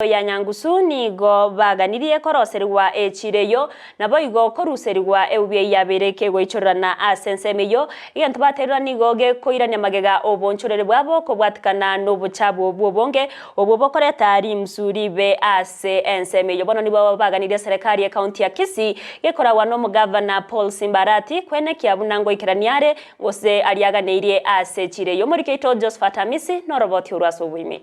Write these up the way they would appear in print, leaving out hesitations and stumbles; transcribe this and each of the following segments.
ya Nyangusu nigo baganiriye koroserwa echireyo nabo igo koruserwa eubiye yabereke goichorana asensemeyo iyantu baterura nigo gekoirania magega obonchorere bwabo kobwatikana n'obuchabo bwobonge obobokoreta ari msuri be ase ensemeyo bono nibo baganiriye serikali ya county ya Kisii gekorawa no mugavana Paul Simbarati kwene kiabunango ikeraniare gose aliaganeirie ase chireyo murikeito Josephat Hamisi no roboti urasubwimi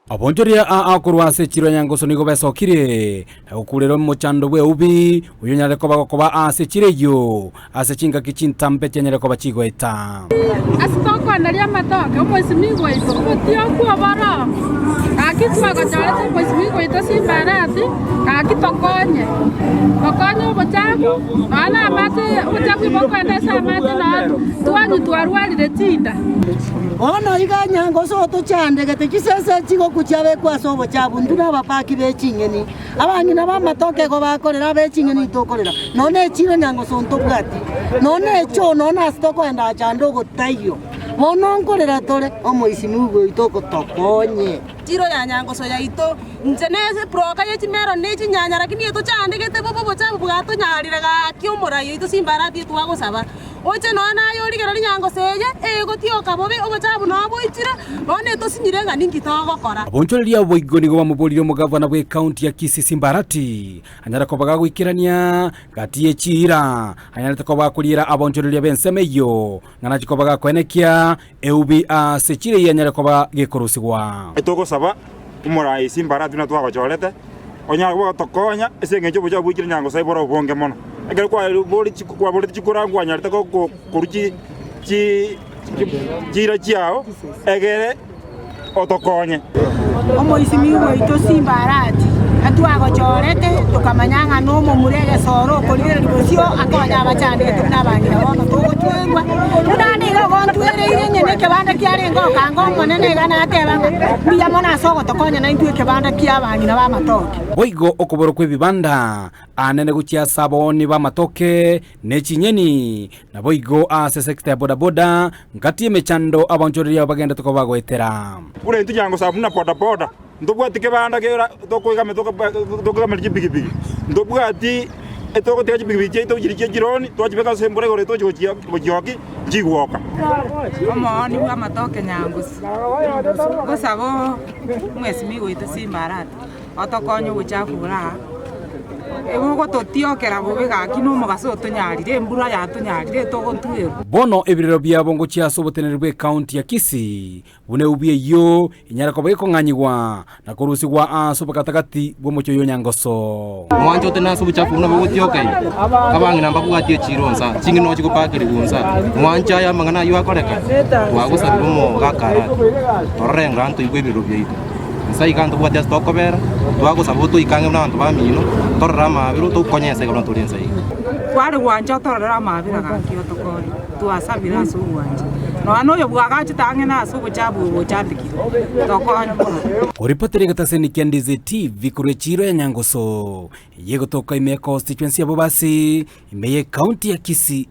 Abonjoria akurwase chiro Nyangusu nigo besokire ukurero mochando bwe ubi uyonyale koba ase chireyo ase chinga kichintampe chenyere koba chigoeta asitoko analia matoke umwesimigo ito kutio kwa bara akitwa gacharete umwesimigo ito Simbarati akitokonye ubochaku ana amate ubochaku ibokwenda sa amate na twanyu twarwarire tinda ono iga Nyangusu tuchandegete kisese chigo kuchabe kwa sobo chabu nduna bapaki bechinyeni abangina bamatoke ko bakorera bechinyeni tokorera none chiro Nyangusu ntobwati none cho none asitoko enda chando gotayo bono nkorera tore omoisimigo itoko tokonye chiro ya Nyangusu ya ito njeneze proka ye chimero nechi nyanya lakini eto chandegete bobo chabu bwato nyarire ga kiomora yo ito Simbarati twagosaba oche nona yo ligero Nyangusu ye gotioka bobe obochabu no boichire none to sinyirenga ningi togokora abonchoreria boigo nigo bamubolire mugavana bwe county ya Kisii Simbarati anyara kobaga gwikirania gati echira anyara kobaga kulira abonchoreria bensemeyo ngana chikobaga kwenekia eubi asechire yanyara kobaga gikorusigwa etogosaba umurai Simbarati na twagochorete onya gwa tokonya esengejo boja bwikire Nyangusu ibora ubonge mono egere kwa boli chikura ngwa nyarite ko kuruchi chira chiao egere otokonye omoisimigo ito Simbarati atwagochorete tukamanyanga no murege soro kolire libosio akonya abachandete n'abangira bono tugotwerwa tunaniga gontwere nyene kebanda kiarengo kango monene gana atebanga biya mona sogo tokonya na intwe kebanda kiabangira ba matoke boigo okoboro kwebibanda anene guchia saboni ba matoke nechinyeni na boigo ase sector ya bodaboda ngati mechando abonchoreria bagenda tukobagwetera ure ntu Nyangusu abuna bodaboda ndobwati kebanda kera tokoiga tokoga melji bigibigi ndobwati etoko teji bigibigi eto jirije jironi twajibeka sembore gore tojo bojoki jigwoka omoni bwa matoke Nyangusu gosabo mwesimigo ito Simbarati otokonyo buchafu bura ebugo totiokera bubega kino mugaso tonyarire mbura ya tonyarire togontuero bono ebirero byabo ngo chiasobotenerwe county ya Kisii bune ubiye yo inyara ko bayiko nganyigwa na korusigwa asobakatakati bwo mucyo yo Nyangusu mwanjo tena subuchafu na bugutioke abangi namba kugatie chironsa chingi no chikopakiri gunsa mwanja ya mangana yo akoreka wagusabira mo gakara torrenga nto ibwebiro byeito sai kanto bwa test okobera twagusaba to ikange n'abantu bamino torrama biro to konyese ko nturenza yi kwari wanja torrama mabira gankio tokori twasabira so wanja no ano yo bwagachi tange na so buchabu bochandikiro tokonyo oripotere gataseni Kendize TV kure chiro ya Nyangusu yego toka ime constituency ya Bobasi ime county ya Kisii.